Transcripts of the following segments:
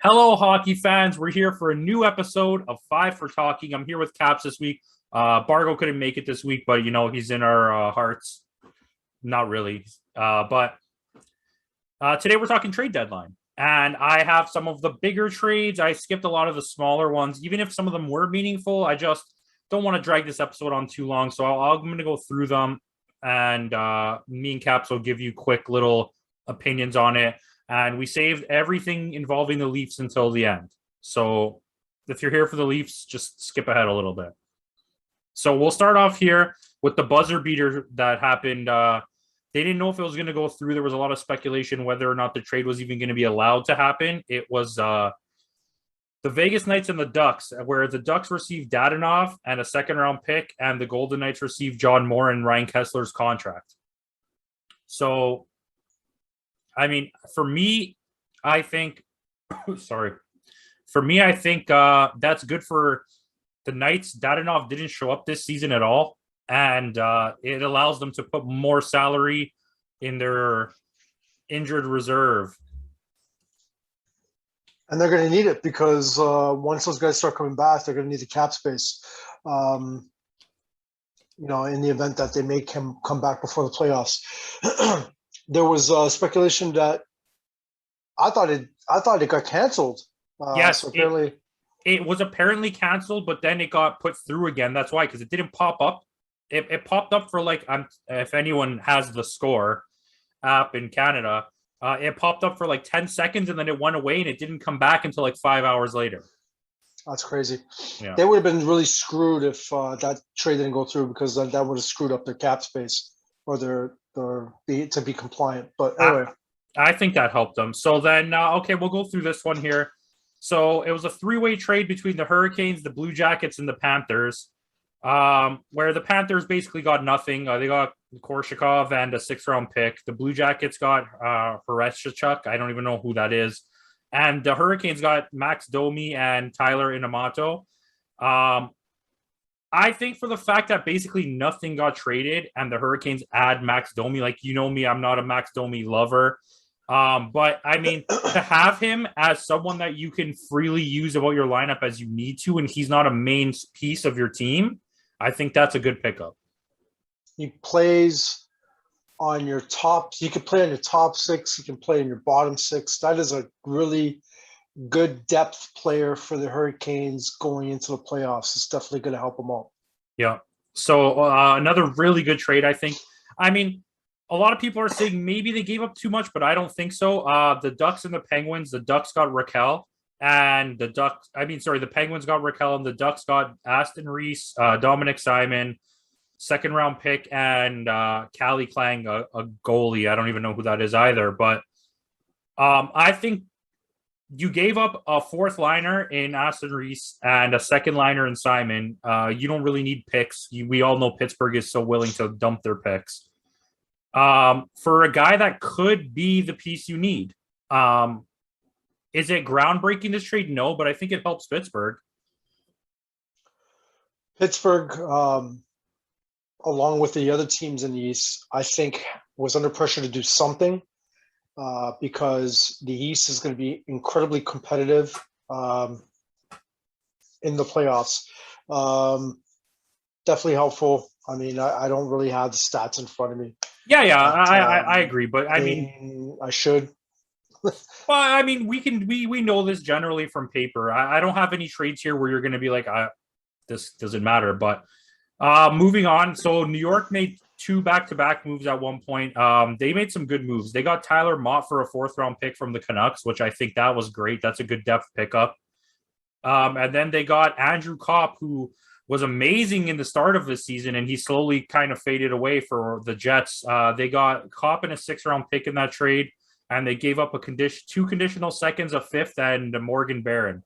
Hello, hockey fans. We're here for a new episode of Five for Talking. I'm here with Caps this week. Bargo couldn't make it this week, but he's in our hearts. Not really. But today we're talking trade deadline. And I have some of the bigger trades. I skipped a lot of the smaller ones, even if some of them were meaningful. I just don't want to drag this episode on too long. So I'm going to go through them. And me and Caps will give you quick little opinions on it. And we saved everything involving the Leafs until the end. So if you're here for the Leafs, just skip ahead a little bit. So we'll start off here with the buzzer beater that happened. They didn't know if it was going to go through. There was a lot of speculation whether or not the trade was even going to be allowed to happen. It was the Vegas Knights and the Ducks, where the Ducks received Dadonov and a second-round pick, and the Golden Knights received John Moore and Ryan Kessler's contract. So I mean, for me, I think, sorry, that's good for the Knights. Dadonov didn't show up this season at all, and it allows them to put more salary in their injured reserve. And they're going to need it because once those guys start coming back, they're going to need the cap space. In the event that they may come back before the playoffs. There was speculation that I thought it got canceled. Yes, so it was apparently canceled, but then it got put through again. That's why, because it didn't pop up. It popped up for if anyone has the Score app in Canada, it popped up for 10 seconds and then it went away and it didn't come back until 5 hours later. That's crazy. Yeah. They would have been really screwed if that trade didn't go through, because that would have screwed up their cap space or to be compliant. But anyway, I think that helped them. So then, we'll go through this one here. So it was a three-way trade between the Hurricanes, the Blue Jackets, and the Panthers, where the Panthers basically got nothing. They got Korshakov and a 6th-round pick. The Blue Jackets got Horeshchuk. I don't even know who that is. And the Hurricanes got Max Domi and Tyler Inamoto. I think for the fact that basically nothing got traded and the Hurricanes add Max Domi, me, I'm not a Max Domi lover. But I mean, to have him as someone that you can freely use about your lineup as you need to, and he's not a main piece of your team, I think that's a good pickup. He plays on your top. He can play on your top 6. He can play in your bottom 6. That is a really good depth player for the Hurricanes going into the playoffs. It's definitely going to help them out. Yeah. So another really good trade, I think. I mean, a lot of people are saying maybe they gave up too much, but I don't think so. The Ducks and the Penguins. The Ducks got Raquel, and the Penguins got Raquel, and the Ducks got Aston Reese, Dominic Simon, 2nd-round pick, and Callie Klang, a goalie. I don't even know who that is either. But I think you gave up a 4th liner in Aston Reese and a 2nd liner in Simon. You don't really need picks. We all know Pittsburgh is so willing to dump their picks. For a guy that could be the piece you need. Is it groundbreaking, this trade? No, but I think it helps Pittsburgh. Pittsburgh, along with the other teams in the East, I think was under pressure to do something. Because the East is going to be incredibly competitive in the playoffs. Definitely helpful. I mean, I don't really have the stats in front of me. Yeah, I agree, but I mean, I should. Well, I mean, we know this generally from paper. I don't have any trades here where you're going to be like, this doesn't matter. But moving on, so New York made 2 back-to-back moves at one point. They made some good moves. They got Tyler Mott for a 4th-round pick from the Canucks, which I think that was great. That's a good depth pickup. And then they got Andrew Kopp, who was amazing in the start of the season, and he slowly kind of faded away for the Jets. They got Kopp and a 6th-round pick in that trade, and they gave up 2 conditional seconds, a 5th, and a Morgan Barron.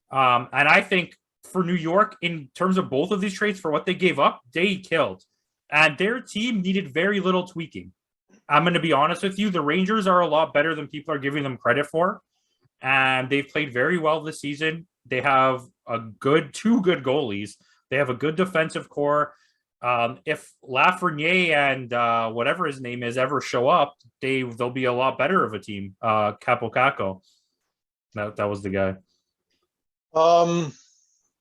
And I think for New York, in terms of both of these trades, for what they gave up, they killed. And their team needed very little tweaking. I'm going to be honest with you. The Rangers are a lot better than people are giving them credit for. And they've played very well this season. They have 2 good goalies. They have a good defensive core. If Lafreniere and whatever his name is ever show up, they'll be a lot better of a team. Capo. That was the guy.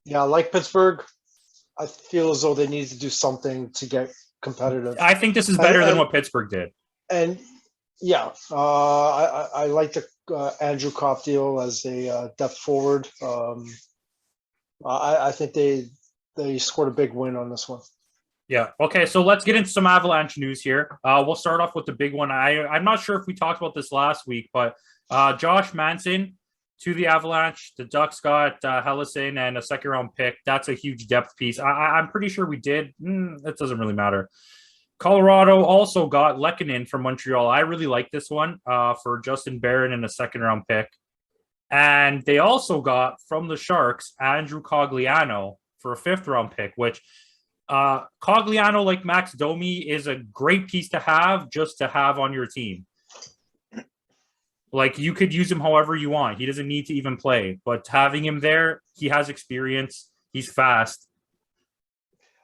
Yeah, like Pittsburgh, I feel as though they need to do something to get competitive. I think this is And better than and, what Pittsburgh did. and yeah, I like the Andrew Kopp deal as a depth forward. I think they scored a big win on this one. Yeah. Okay. So let's get into some Avalanche news here. We'll start off with the big one. I'm not sure if we talked about this last week, but Josh Manson to the Avalanche. The Ducks got Hellison and a second round pick. That's a huge depth piece. I'm pretty sure we did. That doesn't really matter. Colorado also got Lehkonen from Montreal. I really like this one for Justin Barron and a second round pick. And they also got from the Sharks Andrew Cogliano for a fifth round pick, which Cogliano, like Max Domi, is a great piece to have just to have on your team. Like, you could use him however you want. He doesn't need to even play, but having him there, he has experience. He's fast.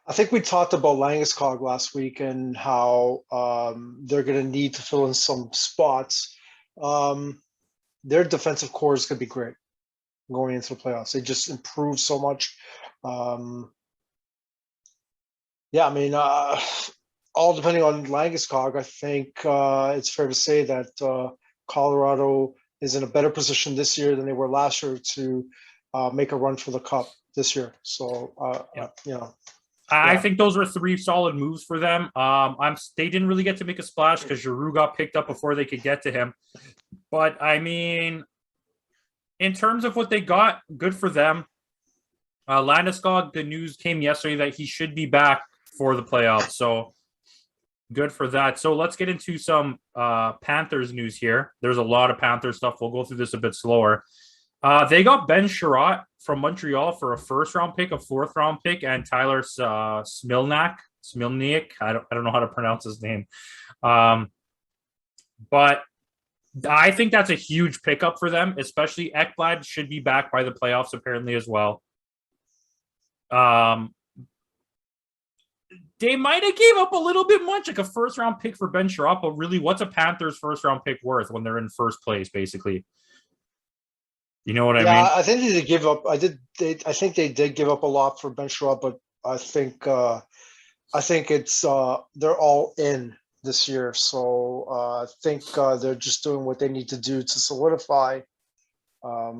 I think we talked about Landeskog last week and how they're going to need to fill in some spots. Their defensive core is going to be great going into the playoffs. They just improved so much. Yeah, I mean, all depending on Landeskog, I think it's fair to say that Colorado is in a better position this year than they were last year to make a run for the cup this year. So, you know. I think those were three solid moves for them. They didn't really get to make a splash because Giroux got picked up before they could get to him. But I mean, in terms of what they got, good for them. Landeskog, the news came yesterday that he should be back for the playoffs. So good for that. So let's get into some Panthers news here. There's a lot of Panthers stuff. We'll go through this a bit slower. They got Ben Sherratt from Montreal for a first-round pick, a fourth-round pick, and Tyler Smilniak. I don't know how to pronounce his name. But I think that's a huge pickup for them, especially Ekblad should be back by the playoffs apparently as well. They might have gave up a little bit much, like a first-round pick for Ben Sherratt, but really, what's a Panthers first-round pick worth when they're in first place, basically? You know what I mean? Yeah, I think they did give up. I think they did give up a lot for Ben Sherratt, but I think it's they're all in this year. So I think they're just doing what they need to do to solidify a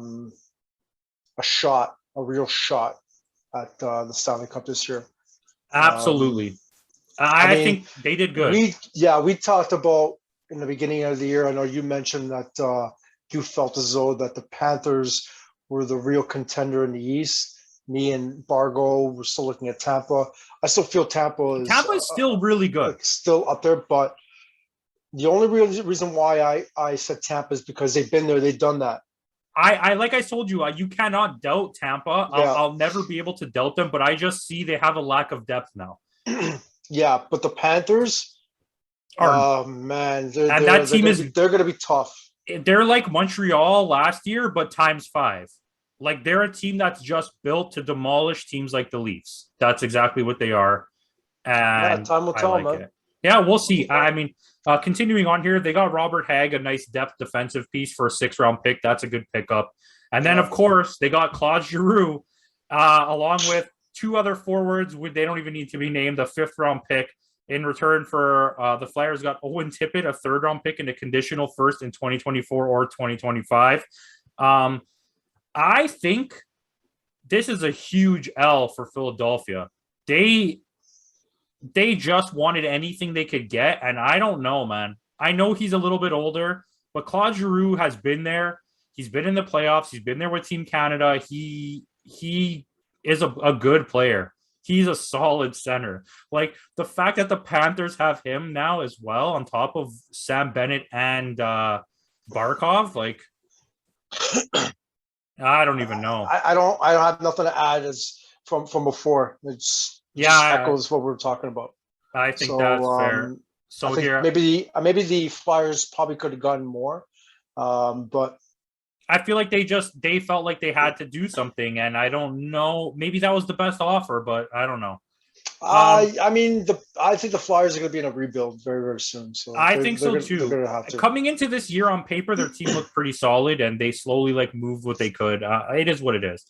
real shot at the Stanley Cup this year. Absolutely. I mean, think they did good. We talked about in the beginning of the year. I know you mentioned that you felt as though that the Panthers were the real contender in the East. Me and Bargo were still looking at Tampa. I still feel Tampa is still really good, still up there. But the only real reason why I said Tampa is because they've been there, they've done that. I like I told you, you cannot doubt Tampa. I'll never be able to doubt them, but I just see they have a lack of depth now. Yeah, but the Panthers, man, they're going to be tough. They're like Montreal last year, but times 5. Like, they're a team that's just built to demolish teams like the Leafs. That's exactly what they are. And time will tell, man. It. Yeah, we'll see. I mean, continuing on here, they got Robert Hagg, a nice depth defensive piece for a 6th-round pick. That's a good pickup. And then, of course, they got Claude Giroux, along with 2 other forwards. They don't even need to be named, a 5th-round pick. In return for the Flyers got Owen Tippett, a 3rd-round pick and a conditional first in 2024 or 2025. I think this is a huge L for Philadelphia. They just wanted anything they could get, and I don't know, man. I know he's a little bit older, but Claude Giroux has been there. He's been in the playoffs. He's been there with Team Canada. He is a good player. He's a solid center. Like, the fact that the Panthers have him now as well on top of Sam Bennett and Barkov, like, I don't even know. I don't have nothing to add as from before. It's just echoes what we were talking about. I think that's fair. So here, maybe the Flyers probably could have gotten more, but I feel like they felt like they had to do something, and I don't know. Maybe that was the best offer, but I don't know. I mean, I think the Flyers are going to be in a rebuild very, very soon. So I think so they're too. going to have to. Coming into this year on paper, their team looked pretty solid, and they slowly like moved what they could. It is what it is.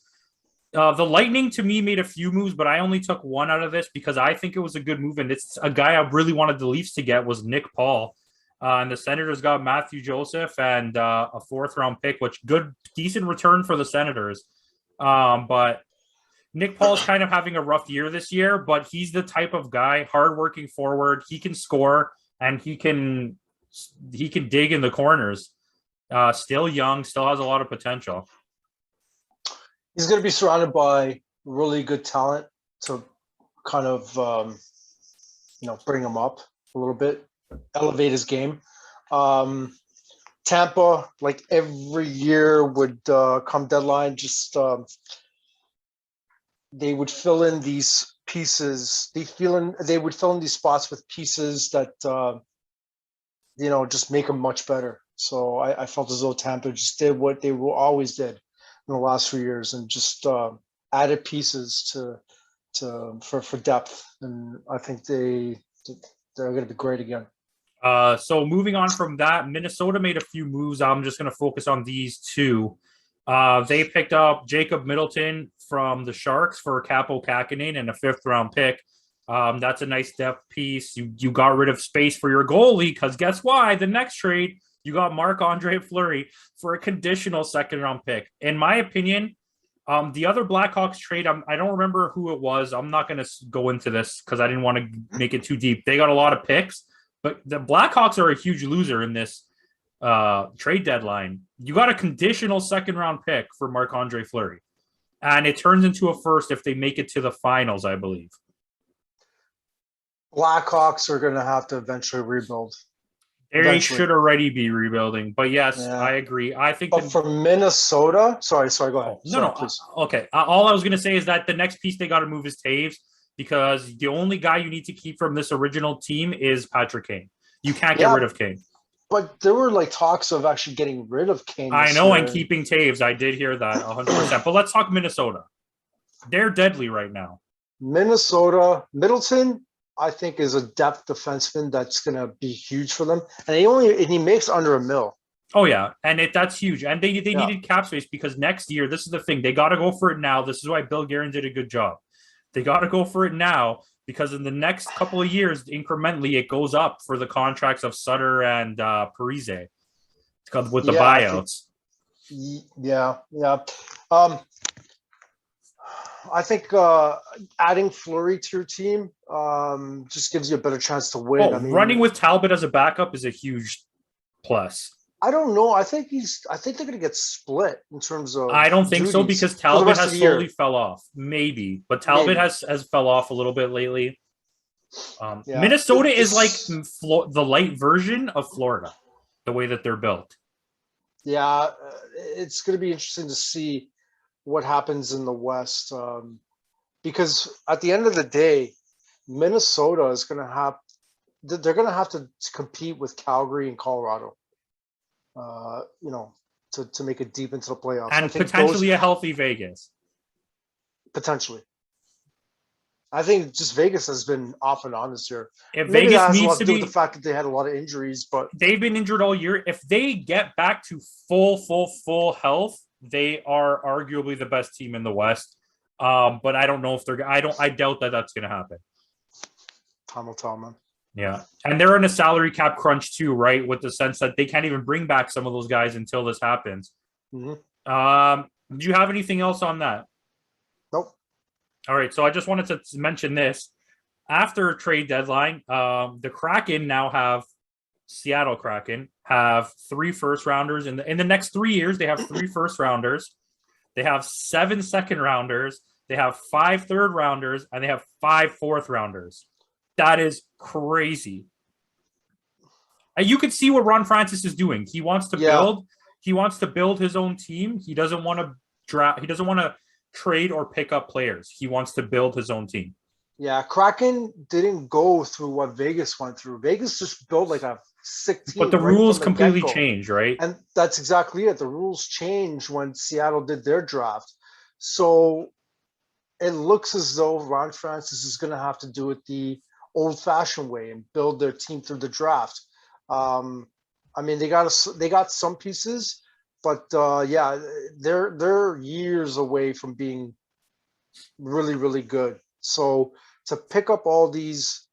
The Lightning to me made a few moves, but I only took one out of this because I think it was a good move, and it's a guy I really wanted the Leafs to get was Nick Paul, and the Senators got Matthew Joseph and a fourth round pick, which decent return for the Senators. But Nick Paul's kind of having a rough year this year, but he's the type of guy, hardworking forward. He can score and he can dig in the corners. Still young, still has a lot of potential. He's going to be surrounded by really good talent to kind of bring him up a little bit, elevate his game. Tampa, like every year, would come deadline, just they would fill in these pieces. They would fill in these spots with pieces that just make them much better. So I felt as though Tampa just did what they always did in the last few years, and just added pieces for depth. And I think they're going to be great again. So moving on from that, Minnesota made a few moves. I'm just going to focus on these two. They picked up Jacob Middleton from the Sharks for Campo and a fifth-round pick. That's a nice depth piece. You got rid of space for your goalie because guess why? The next trade, you got Marc-Andre Fleury for a conditional second-round pick. In my opinion, the other Blackhawks trade, I don't remember who it was. I'm not going to go into this because I didn't want to make it too deep. They got a lot of picks, but the Blackhawks are a huge loser in this trade deadline. You got a conditional second-round pick for Marc-Andre Fleury, and it turns into a first if they make it to the finals, I believe. Blackhawks are going to have to eventually rebuild. They should already be rebuilding, but yes, yeah. I agree. I think for Minnesota, sorry, go ahead. No, please. Okay. All I was going to say is that the next piece they got to move is Taves, because the only guy you need to keep from this original team is Patrick Kane. You can't get rid of Kane. But there were like talks of actually getting rid of Kane. I know, and keeping Taves. I did hear that 100%. But let's talk Minnesota. They're deadly right now. Minnesota, Middleton, I think, is a depth defenseman that's going to be huge for them, and he makes under $1 million. Oh yeah, and that's huge. And they needed cap space because next year, this is the thing, they got to go for it now. This is why Bill Guerin did a good job. They got to go for it now because in the next couple of years, incrementally, it goes up for the contracts of Sutter and Parise with the buyouts. I think adding Fleury to your team just gives you a better chance to win. I mean, running with Talbot as a backup is a huge plus. I don't know. I think they're going to get split in terms of. I don't think so because Talbot has slowly fell off. Maybe, but Talbot has fell off a little bit lately. Minnesota is like the light version of Florida, the way that they're built. Yeah, it's going to be interesting to see what happens in the West, because at the end of the day, Minnesota is going to have to compete with Calgary and Colorado, to make it deep into the playoffs. And potentially a healthy Vegas. Potentially. I think just Vegas has been off and on this year. If maybe Vegas needs to be with the fact that they had a lot of injuries, but they've been injured all year. If they get back to full health, they are arguably the best team in the West. But I don't know if I doubt that that's going to happen. Tom will tell, man. Yeah. And they're in a salary cap crunch too, right? With the sense that they can't even bring back some of those guys until this happens. Mm-hmm. Do you have anything else on that? Nope. All right. So I just wanted to mention this. After trade deadline, the Kraken now have Seattle Kraken have 3 first-rounders. In the next 3 years, they have 3 first-rounders. They have 7 second-rounders. They have 5 third-rounders, and they have 5 fourth-rounders. That is crazy. You can see what Ron Francis is doing. He wants to build. He wants to build his own team. He doesn't want to draft. He doesn't want to trade or pick up players. He wants to build his own team. Yeah, Kraken didn't go through what Vegas went through. Vegas just built like a sick team. But the rules completely changed, right? And that's exactly it. The rules changed when Seattle did their draft. So it looks as though Ron Francis is going to have to do it the old-fashioned way and build their team through the draft. I mean, they got some pieces, but yeah, they're years away from being really, really good. So to pick up all these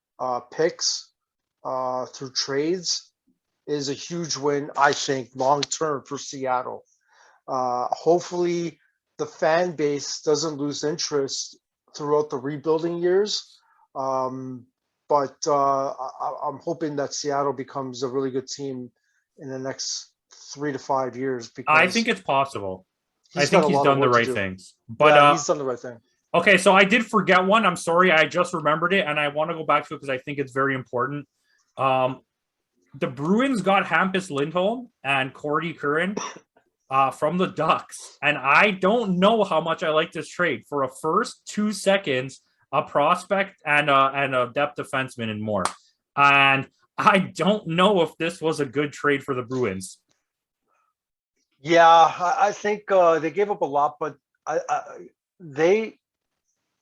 picks through trades is a huge win, I think, long term for Seattle. Hopefully, the fan base doesn't lose interest throughout the rebuilding years. But I'm hoping that Seattle becomes a really good team in the next 3 to 5 years, because I think it's possible. I he's think got a he's lot of done the work to right do. things. But Yeah, he's done the right thing. okay, so I did forget one. I'm sorry, I just remembered it, and I want to go back to it because I think it's very important. The Bruins got Hampus Lindholm and Cordy Curran from the Ducks, and I don't know how much I like this trade for a first, 2 seconds, a prospect, and a depth defenseman and more. And I don't know if this was a good trade for the Bruins. Yeah, I think they gave up a lot, but they,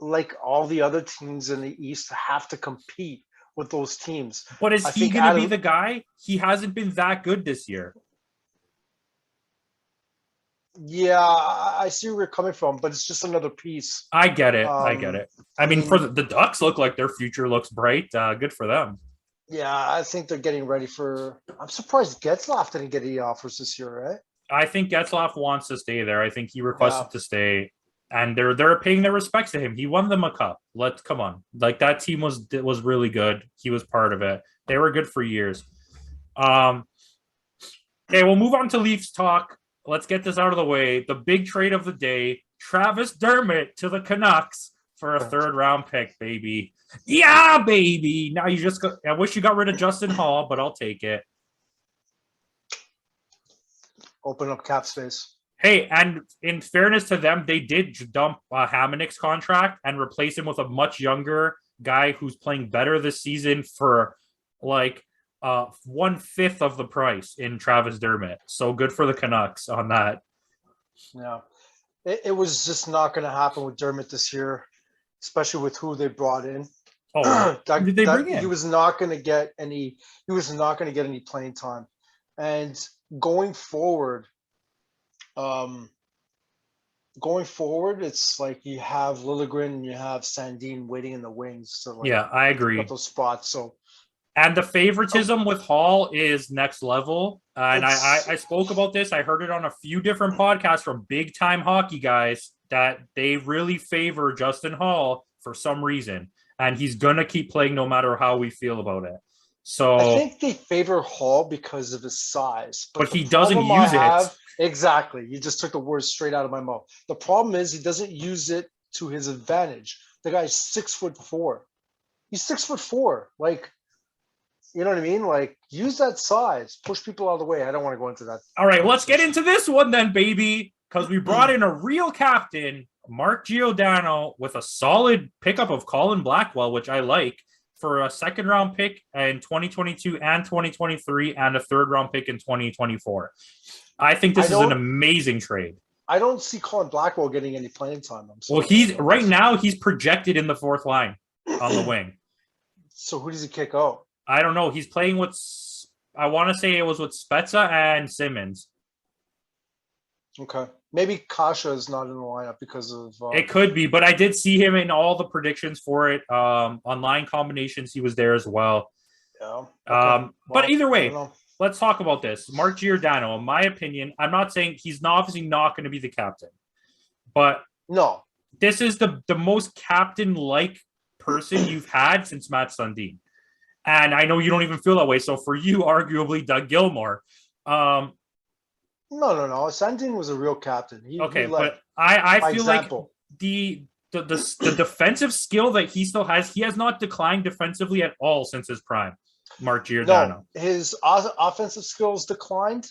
like all the other teams in the East, have to compete with those teams. But is I he think going to be the guy? He hasn't been that good this year. Yeah, I see where you're coming from, but it's just another piece. I get it. I get it. I mean, for the Ducks look like their future looks bright. Good for them. Yeah, I think they're getting ready for. I'm surprised Getzlaf didn't get any offers this year, right? I think Getzlaf wants to stay there. I think he requested to stay, and they're paying their respects to him. He won them a cup. Let's come on, like that team was really good. He was part of it. They were good for years. Okay, we'll move on to Leafs talk. Let's get this out of the way. The big trade of the day: Travis Dermott to the Canucks for a 3rd round pick, baby. Yeah, baby. Now you just got. I wish you got rid of Justin Hall, but I'll take it. Open up cap space. Hey, and in fairness to them, they did dump Hamannik's contract and replace him with a much younger guy who's playing better this season for like 1/5 of the price in Travis Dermott. So good for the Canucks on that. Yeah, it was just not going to happen with Dermott this year, especially with who they brought in. Oh, who did they bring in? He was not going to get any. He was not going to get any playing time, and going forward, it's like you have Liljegren and you have Sandin waiting in the wings to yeah, I agree. Get those spots. So, and the favoritism with Hall is next level. And I spoke about this. I heard it on a few different podcasts from big time hockey guys that they really favor Justin Hall for some reason, and he's gonna keep playing no matter how we feel about it. So I think they favor Hall because of his size, but he doesn't use it. Exactly. You just took the words straight out of my mouth. The problem is he doesn't use it to his advantage. The guy's 6'4". He's 6'4". Like, you know what I mean? Like, use that size, push people out of the way. I don't want to go into that. All right, let's get into this one then, baby, because we brought in a real captain, Mark Giordano, with a solid pickup of Colin Blackwell, which I like, for a 2nd round pick in 2022 and 2023 and a 3rd round pick in 2024. I think this is an amazing trade. I don't see Colin Blackwell getting any playing time. Well, he's right now he's projected in the 4th line on the wing. So who does he kick out? I don't know. He's playing with, I want to say it was with Spezza and Simmons. Okay. Maybe Kasha is not in the lineup because of... it could be, but I did see him in all the predictions for it. On line combinations, he was there as well. Yeah. Okay. But either way, let's talk about this. Mark Giordano, in my opinion, I'm not saying he's obviously not going to be the captain, but no, this is the most captain-like person you've had since Matt Sundin. And I know you don't even feel that way. So for you, arguably, Doug Gilmour. No. Sandin was a real captain. But I feel like the defensive skill that he still has, he has not declined defensively at all since his prime. Mark Giordano. No, his offensive skills declined.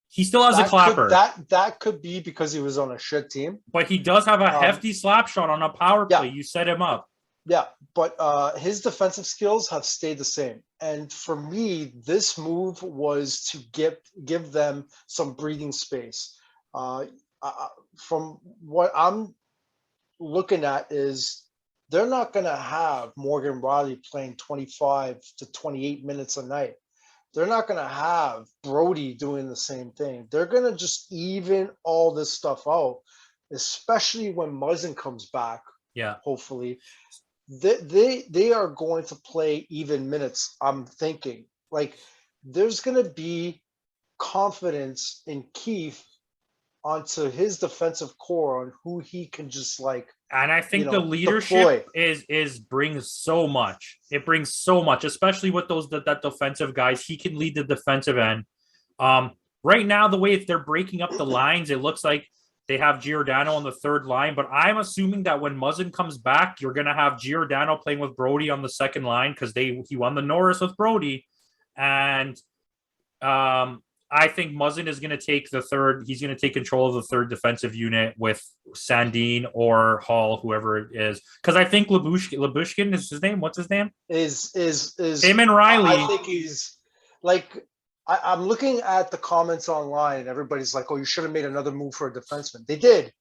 He still has a clapper. That could be because he was on a shit team. But he does have a hefty slap shot on a power play. You set him up. Yeah, but his defensive skills have stayed the same. And for me, this move was to give them some breathing space. From what I'm looking at is they're not going to have Morgan Riley playing 25 to 28 minutes a night. They're not going to have Brody doing the same thing. They're going to just even all this stuff out, especially when Muzzin comes back. Yeah. Hopefully, they are going to play even minutes. I'm thinking like there's going to be confidence in Keith onto his defensive core on who he can just like. And I think the leadership is brings so much. It brings so much, especially with that defensive guys. He can lead the defensive end. Right now, the way they're breaking up the lines, it looks like they have Giordano on the third line. But I'm assuming that when Muzzin comes back, you're going to have Giordano playing with Brody on the second line because he won the Norris with Brody, and I think Muzzin is going to take the third. He's going to take control of the third defensive unit with Sandin or Hall, whoever it is. Because I think Labushkin is his name. What's his name? Is him and Riley? I think he's like. I'm looking at the comments online. And everybody's like, "Oh, you should have made another move for a defenseman." They did.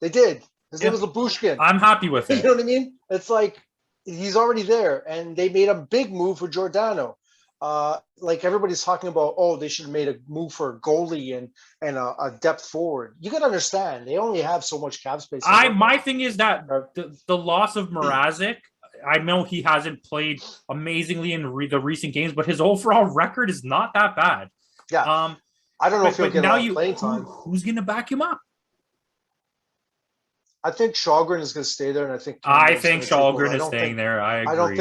His name was Labushkin. I'm happy with it. You know what I mean? It's like he's already there, and they made a big move for Giordano. Like everybody's talking about, oh, they should have made a move for a goalie and a depth forward. You got to understand, they only have so much cap space. My thing is that the loss of Mrazek, I know he hasn't played amazingly in the recent games, but his overall record is not that bad. Yeah. I don't know if he'll get a lot of playing time. Who's going to back him up? I think Shalgren is going to stay there, and I think Shalgren is staying there. I agree. I don't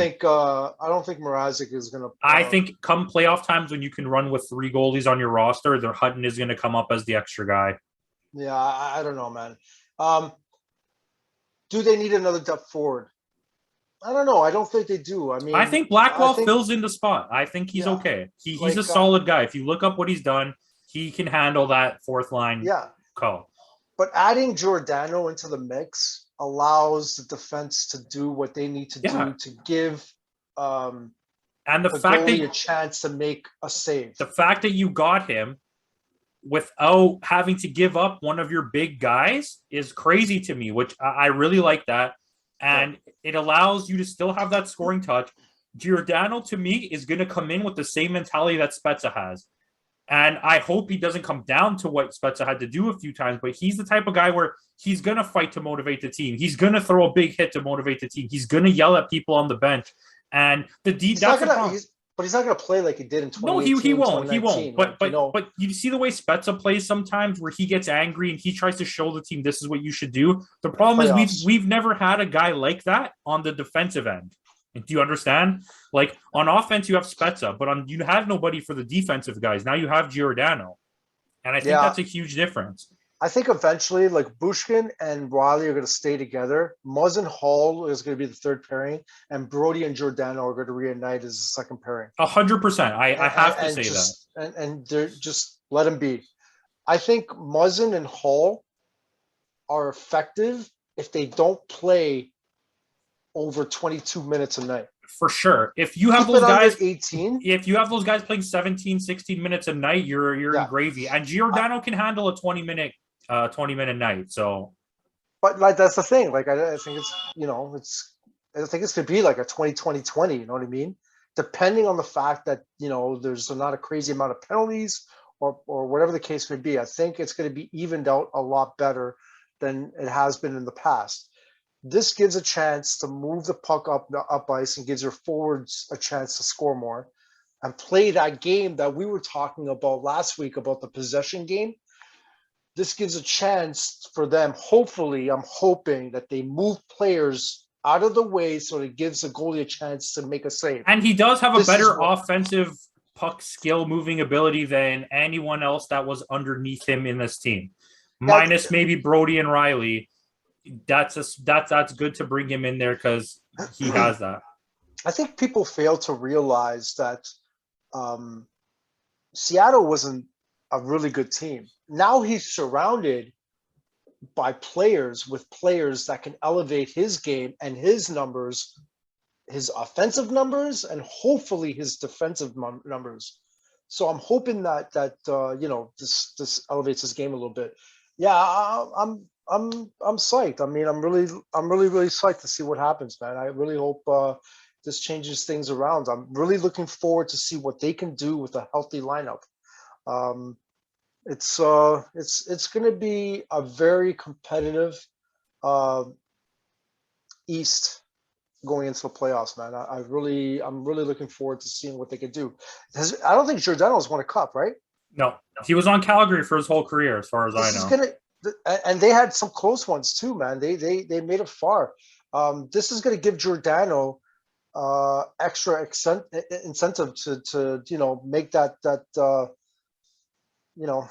think Mrazek is going to. I think come playoff times when you can run with 3 goalies on your roster, the Hutton is going to come up as the extra guy. Yeah, I don't know, man. Do they need another depth forward? I don't know. I don't think they do. I mean, I think Blackwell fills in the spot. I think he's okay. He's a solid guy. If you look up what he's done, he can handle that fourth line call. But adding Giordano into the mix allows the defense to do what they need to do to give and the fact that a chance to make a save. The fact that you got him without having to give up one of your big guys is crazy to me, which I really like that. And it allows you to still have that scoring touch. Giordano, to me, is going to come in with the same mentality that Spezza has. And I hope he doesn't come down to what Spezza had to do a few times, but he's the type of guy where he's going to fight to motivate the team. He's going to throw a big hit to motivate the team. He's going to yell at people on the bench. And but he's not going to play like he did in 2018. No, he won't. But you see the way Spezza plays sometimes where he gets angry and he tries to show the team this is what you should do. The problem is we've never had a guy like that on the defensive end. Do you understand? Like on offense, you have Spezza, but you have nobody for the defensive guys. Now you have Giordano. And I think that's a huge difference. I think eventually, like Bushkin and Riley are going to stay together. Muzzin Hall is going to be the third pairing, and Brody and Giordano are going to reunite as the second pairing. 100%. I have to say that. And they're just let them be. I think Muzzin and Hall are effective if they don't play over 22 minutes a night. For sure. If you have those guys 18, if you have those guys playing 17, 16 minutes a night, you're in gravy. And Giordano can handle a 20-minute night. So but like that's the thing. Like I think it's I think it's gonna be like a 20-20-20, you know what I mean? Depending on the fact that, there's not a crazy amount of penalties or whatever the case may be. I think it's gonna be evened out a lot better than it has been in the past. This gives a chance to move the puck up ice and gives your forwards a chance to score more and play that game that we were talking about last week about the possession game. This gives a chance for them. Hopefully, I'm hoping that they move players out of the way so it gives the goalie a chance to make a save. And he does have a better offensive puck skill moving ability than anyone else that was underneath him in this team. Minus maybe Brody and Riley. That's good to bring him in there because he has that. I think people fail to realize that Seattle wasn't a really good team. Now he's surrounded by players that can elevate his game and his numbers, his offensive numbers, and hopefully his defensive numbers. So I'm hoping that this elevates his game a little bit. Yeah, I'm psyched. I mean, I'm really psyched to see what happens, man. I really hope this changes things around. I'm really looking forward to see what they can do with a healthy lineup. Um, it's going to be a very competitive uh, East going into the playoffs, man. I'm really looking forward to seeing what they can do. I don't think Giordano's won a cup, right? No, he was on Calgary for his whole career, as far as I This is know. gonna, and they had some close ones too, man. They made it far. This is gonna give Giordano extra incentive to make that you know.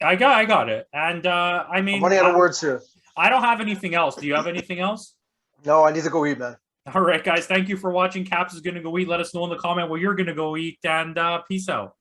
I got it. And I I'm mean, running out of words here. I don't have anything else. Do you have anything else? No, I need to go eat, man. All right, guys. Thank you for watching. Caps is going to go eat. Let us know in the comment what you're going to go eat, and peace out.